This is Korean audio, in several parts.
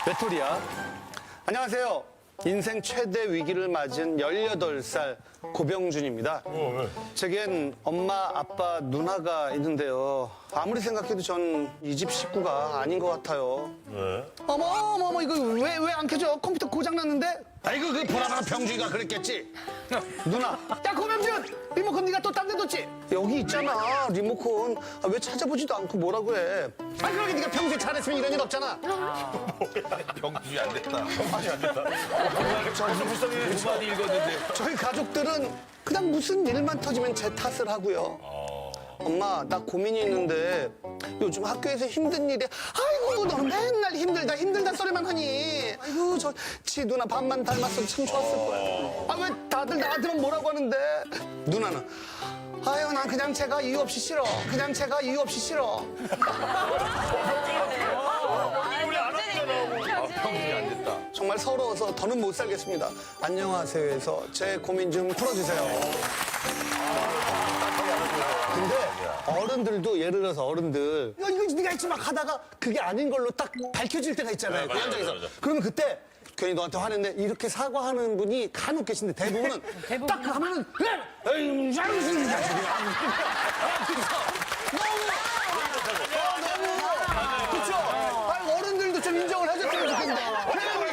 외톨이야. 안녕하세요. 인생 최대 위기를 맞은 18살 고병준입니다. 제겐 엄마, 아빠, 누나가 있는데요. 아무리 생각해도 전 이 집 식구가 아닌 것 같아요. 왜? 어머, 이거 왜 안 켜져? 컴퓨터 고장났는데? 아이고, 그 보라마나 병준이가 그랬겠지. 누나, 야, 고병준! 리모컨 네가 또 딴 데 뒀지? 여기 있잖아, 리모컨. 아, 왜 찾아보지도 않고 뭐라고 해? 아, 그러게 네가 평소에 잘했으면 이런 일 없잖아. 병준이 안 됐다. 병준이 안 됐다. 무슨 불쌍해. 두 마디 읽었는데. 저희 가족들은 그냥 무슨 일만 터지면 제 탓을 하고요. 엄마, 나 고민이 있는데 요즘 학교에서 힘든 일에 아이고, 너는 맨날 힘들다 소리만 하니. 아이고, 지 누나 밥만 닮았어도 참 좋았을 거야. 아, 왜 다들 나한테만 뭐라고 하는데? 누나는 아유, 난 그냥 제가 이유 없이 싫어. 병준이 안 됐다. 정말 서러워서 더는 못 살겠습니다. 안녕하세요 해서 제 고민 좀 풀어주세요. 근데 어른들도 예를 들어서 어른들 이거 네가 했지 막 하다가 그게 아닌 걸로 딱 밝혀질 때가 있잖아요. 그 현장에서. 그러면 그때 괜히 너한테 화냈는데 이렇게 사과하는 분이 간혹 계신데 대부분은 딱 하면은 에이, 너무 그렇죠. 어른들도 좀 인정을 해줬으면 좋겠는데.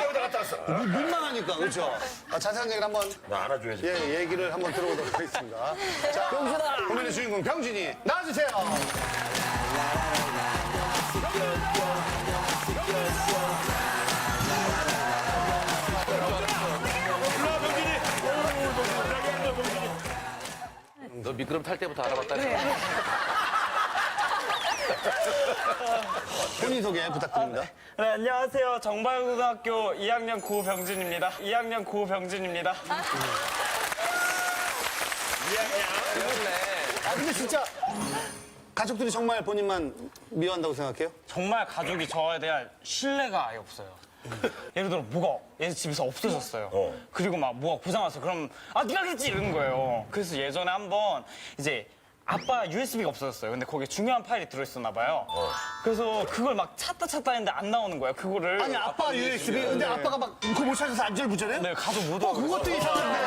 여기다 갔다 왔어. 민망하니까 그렇죠. 자세한 얘기를 한번 나 안아줘야지. 얘기를 한번 들어보도록 하겠습니다. 자, 병준아. 고민의 주인공 병준이 나와주세요. 너 미끄럼 탈 때부터 알아봤다니까. 본인 소개 부탁드립니다. 네, 안녕하세요. 정발고등학교 2학년 고병진입니다. 2학년 고병진입니다. 아, 근데 진짜 가족들이 정말 본인만 미워한다고 생각해요? 정말 가족이 저에 대한 신뢰가 아예 없어요. 예를 들어 뭐가 얘 집에서 없어졌어요. 그리고 막 뭐가 고장났어. 그럼 아 네가 그랬지 이러는 거예요. 그래서 예전에 한번 이제 아빠 USB가 없어졌어요. 근데 거기에 중요한 파일이 들어있었나 봐요. 그래서 그걸 막 찾다 했는데 안 나오는 거예요. 그거를 아니, 아빠 USB. 근데 아빠가 막 그거 못 찾아서 안절부절해? 네, 가서 못 하고 그것도 이상한데.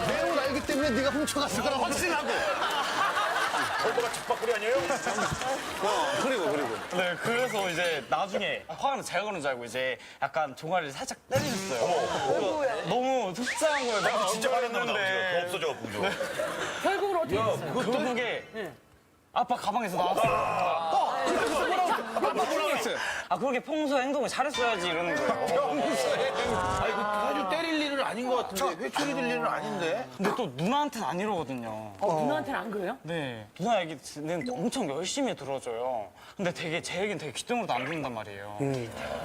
내용을 알기 때문에 네가 훔쳐갔을 거라 확신하고. 거보가 척박구리 아니에요? 그리고. 네, 그래서 이제 나중에 화는 제가 그런 줄 알고 이제 약간 종아리를 살짝 때리셨어요. 너무 속상한 거예요. 너무 진짜 화냈나 보다. 했는데. 그거 없어져, 궁조. 결국은 어떻게 됐어요? 결국에 아빠 가방에서 나왔어요. 아빠 뭐라고 했어요? 아, 그렇게 평소에 행동을 잘했어야지 이러는 거예요. 아이고, 아주 때릴 일은 아닌 것 같은데. 회초리 들 일은 아닌데. 근데 또 누나한테는 안 이러거든요. 누나한테는 안 그래요? 네. 누나 얘기는 엄청 열심히 들어줘요. 근데 되게 제 얘기는 되게 귀등으로도 안 듣는단 말이에요.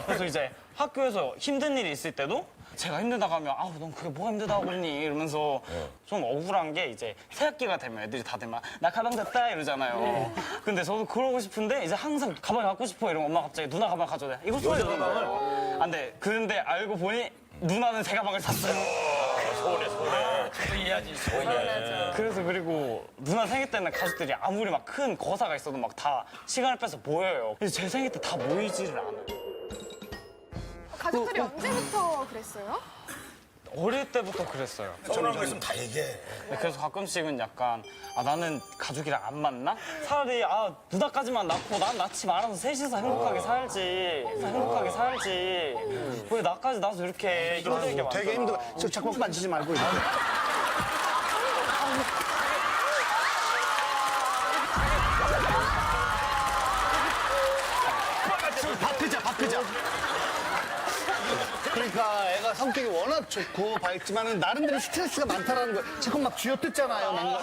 그래서 이제 학교에서 힘든 일이 있을 때도 제가 힘들다고 하면 아우 넌 그게 뭐가 힘들다고 그러니 이러면서 좀 억울한 게 이제 새학기가 되면 애들이 다들 막 나 가방 샀다 이러잖아요. 근데 저도 그러고 싶은데 이제 항상 가방 갖고 싶어 이러면 엄마 갑자기 누나 가방 가져야 돼. 이거 써야 되는 거예요. 안 돼. 근데 알고 보니 누나는 제 가방을 샀어요. 서운해. 저도 이해하지, 서운해. 그래서 그리고 누나 생일 때는 가족들이 아무리 막 큰 거사가 있어도 막 다 시간을 빼서 모여요. 그래서 제 생일 때 다 모이지를 않아요. 가족들이 언제부터 그랬어요? 어릴 때부터 그랬어요. 서운한 거 있으면 다 얘기해. 그래서 가끔씩은 약간 아 나는 가족이랑 안 맞나? 차라리 아 누나까지만 낳고 난 낳지 말아서 셋이서 행복하게 살지. 왜 나까지 낳아서 이렇게 힘들게 만들어? 되게 힘들어. 저 자꾸 만지지 말고 이렇게. 바꾸자. 그러니까 애가 성격이 워낙 좋고 밝지만은 나름대로 스트레스가 많다라는 거예요. 자꾸 막 쥐어뜯잖아요. 뭔가.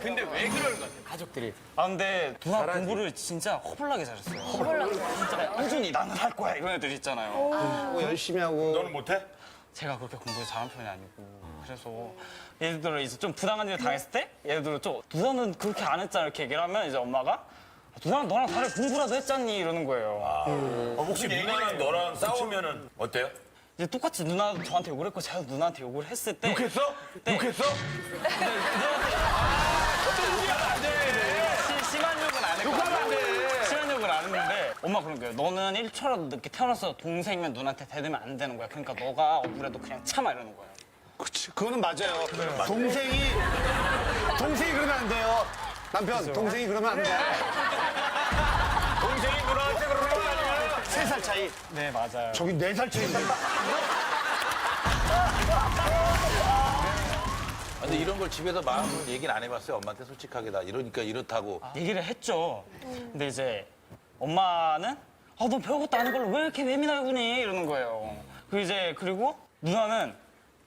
근데 왜 그러는 것 같아요, 가족들이? 아 근데 누나 공부를 진짜 허블나게 잘했어요. 허블나게 진짜 꾸준히 나는 할 거야 이런 애들 있잖아요. 뭐 열심히 하고. 너는 못해? 제가 그렇게 공부를 잘하는 편이 아니고 그래서 예를 들어 이제 좀 부당한 일을 당했을 때 예를 들어 좀 누나는 그렇게 안 했잖아 이렇게 얘기를 하면 이제 엄마가 누나는 너랑 다른 공부라도 했잖니 이러는 거예요. 혹시 누나랑 너랑 싸우면은 어때요? 이제 똑같이 누나도 저한테 욕을 했고 제가 누나한테 욕을 했을 때 욕했어? 네. 욕했어? 누나한테 엄마 그런 거예요. 너는 1초라도 늦게 태어나서 동생이면 누나한테 대들면 안 되는 거야. 그러니까 너가 억울해도 그냥 참아 이러는 거예요. 그치, 그거는 맞아요. 동생이 그러면 안 돼요. 남편, 동생이 그러면 안 돼. 동생이 누나한테 그러는 거 아니야? 3살 차이. 네, 맞아요. 저기 4살 차이인데. 근데 이런 걸 집에서 마음으로 얘기는 안 해봤어요? 엄마한테 솔직하게 나 이러니까 이렇다고. 얘기를 했죠. 근데 이제 엄마는 너 별것도 아닌 걸로 왜 이렇게 예민하게 구니? 이러는 거예요. 그리고 누나는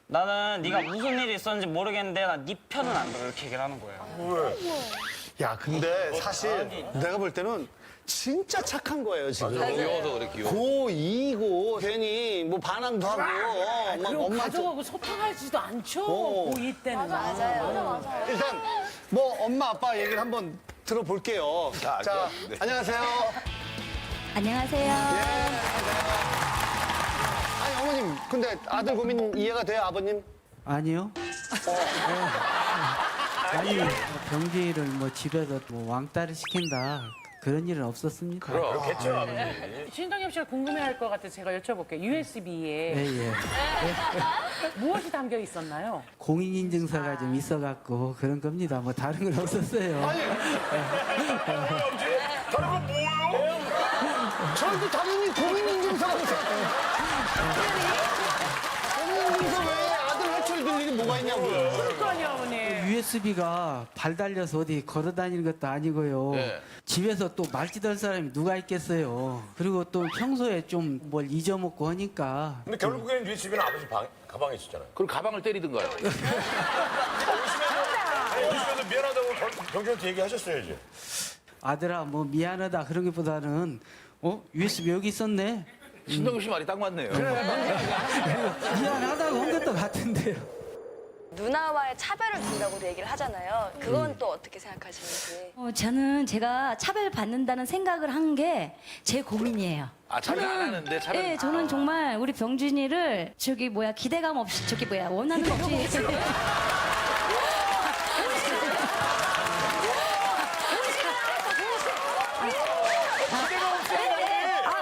나는 네가 무슨 일이 있었는지 모르겠는데 나 네 편은 안 들어 이렇게 얘기를 하는 거예요. 야, 근데 사실 내가 볼 때는 진짜 착한 거예요, 지금. 귀여워서 그래, 귀여워. 고2고 괜히 뭐 반항도 하고 막 그리고 엄마 가족하고 소통하지도 않죠. 고2 때는. 맞아요. 일단 뭐 엄마 아빠 얘기를 한번 들어볼게요. 자, 네. 안녕하세요. 안녕하세요. 아니 어머님, 근데 아들 고민 이해가 돼요, 아버님? 아니요. 아니, 병진이를 뭐 집에서 뭐 왕따를 시킨다. 그런 일은 없었습니다. 그렇겠죠. 신동엽 씨가 궁금해할 것 같아서 제가 여쭤볼게요. USB에 예, 예. 무엇이 담겨 있었나요? 공인인증서가 좀 있어갖고 그런 겁니다. 뭐 다른 건 없었어요. 다른 건 뭐예요? 저희도 당연히 공인인증서가 공인인증서 외에 아들 회초리 들 일이 뭐가 있냐고요. 그거 아니야, 어머니. USB가 발 달려서 어디 걸어 다니는 것도 아니고요. 네. 집에서 또 말지던 사람이 누가 있겠어요. 그리고 또 평소에 좀 뭘 잊어먹고 하니까 근데 결국에는 USB는 아버지 가방에 있었잖아요. 그럼 가방을 때리든가요. 오시면서 미안하다고 경주한테 얘기하셨어야지. 아들아 뭐 미안하다 그런 것보다는 USB 여기 있었네. 신동엽 씨 말이 딱 맞네요. 미안하다고 한 것도 같은데요. 누나와의 차별을 둔다고도 얘기를 하잖아요. 그건 또 어떻게 생각하시는지. 저는 제가 차별 받는다는 생각을 한 게 제 고민이에요. 아, 차별 안 하는데 차별. 네, 저는 정말 우리 병준이를 기대감 없이 원하는 거 없이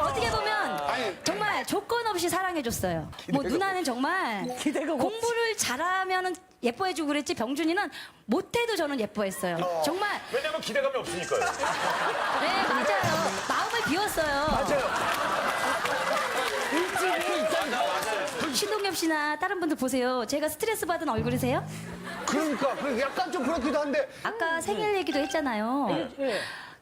어떻게 보면 정말 조건 없이 사랑해줬어요. 뭐 누나는 정말 공부를 잘하면 예뻐해주고 그랬지 병준이는 못해도 저는 예뻐했어요. 정말 왜냐면 기대감이 없으니까요. 네 맞아요. 마음을 비웠어요. 신동엽 씨나 다른 분들 보세요. 제가 스트레스 받은 얼굴이세요? 그러니까 약간 좀 그렇기도 한데 아까 생일 얘기도 했잖아요.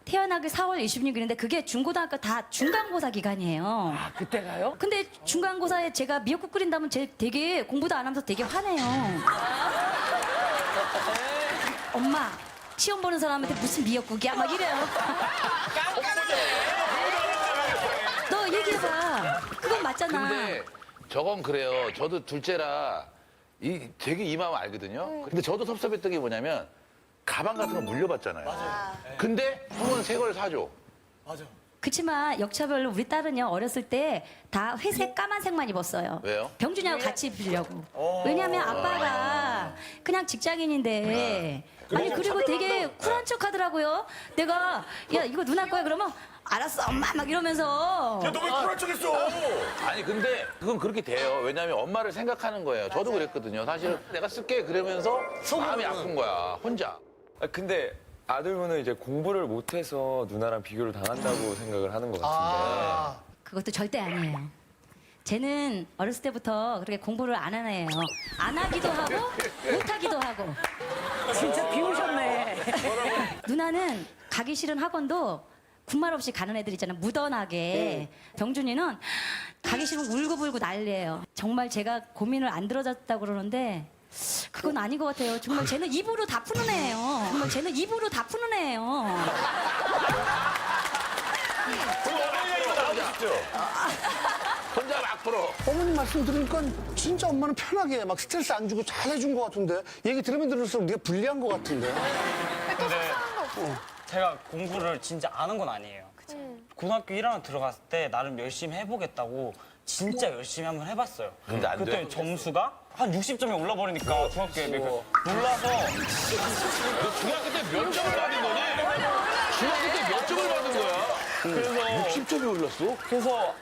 태어나기 4월 26일인데 그게 중고등학교 다 중간고사 기간이에요. 그때가요? 근데 중간고사에 제가 미역국 끓인다면 되게 공부도 안 하면서 되게 화내요. 엄마, 시험 보는 사람한테 무슨 미역국이야? 막 이래요. 너 얘기해봐. 그건 맞잖아. 근데 저건 그래요. 저도 둘째라 되게 이 마음 알거든요. 근데 저도 섭섭했던 게 뭐냐면 가방 같은 거 물려봤잖아요. 근데 형은 새 걸 사줘. 그치만 역차별로 우리 딸은요 어렸을 때 다 회색 까만색만 입었어요. 왜요? 병준이하고 같이 입으려고. 왜냐면 아빠가 그냥 직장인인데 아니 그리고 되게 쿨한 척하더라고요. 내가 야 이거 누나 거야 그러면 알았어 엄마 막 이러면서 너 왜 쿨한 척했어? 아니 근데 그건 그렇게 돼요. 왜냐하면 엄마를 생각하는 거예요. 저도 그랬거든요. 사실 내가 쓸게 그러면서 마음이 아픈 거야. 혼자. 근데 아들분은 이제 공부를 못해서 누나랑 비교를 당한다고 생각을 하는 것 같은데. 그것도 절대 아니에요. 쟤는 어렸을 때부터 그렇게 공부를 안 하는 애예요. 안 하기도 하고 못 하기도 하고. 진짜 비우셨네. 누나는 가기 싫은 학원도 군말 없이 가는 애들 있잖아. 무던하게. 병준이는 가기 싫으면 울고불고 난리예요. 정말 제가 고민을 안 들어줬다고 그러는데 그건 아닌 것 같아요. 정말 쟤는 입으로 다 푸는 애예요. 정말 쟤는 입으로 다 푸는 애예요. 혼자 막 풀어. 어머님 말씀 들으니까 진짜 엄마는 편하게 막 스트레스 안 주고 잘 해준 것 같은데 얘기 들으면 들을수록 네가 불리한 것 같은데. 근데 제가 공부를 진짜 아는 건 아니에요. 고등학교 1학년 들어갔을 때 나름 열심히 해보겠다고 진짜 열심히 한번 해봤어요. 근데 안 돼. 그때 점수가 한 60점이 올라버리니까 중학교에 놀라서 너 중학교 때 몇 점을 받은 거니? 중학교 때 몇 점을 받은 거야? 그래서 60점이 올랐어? 그래서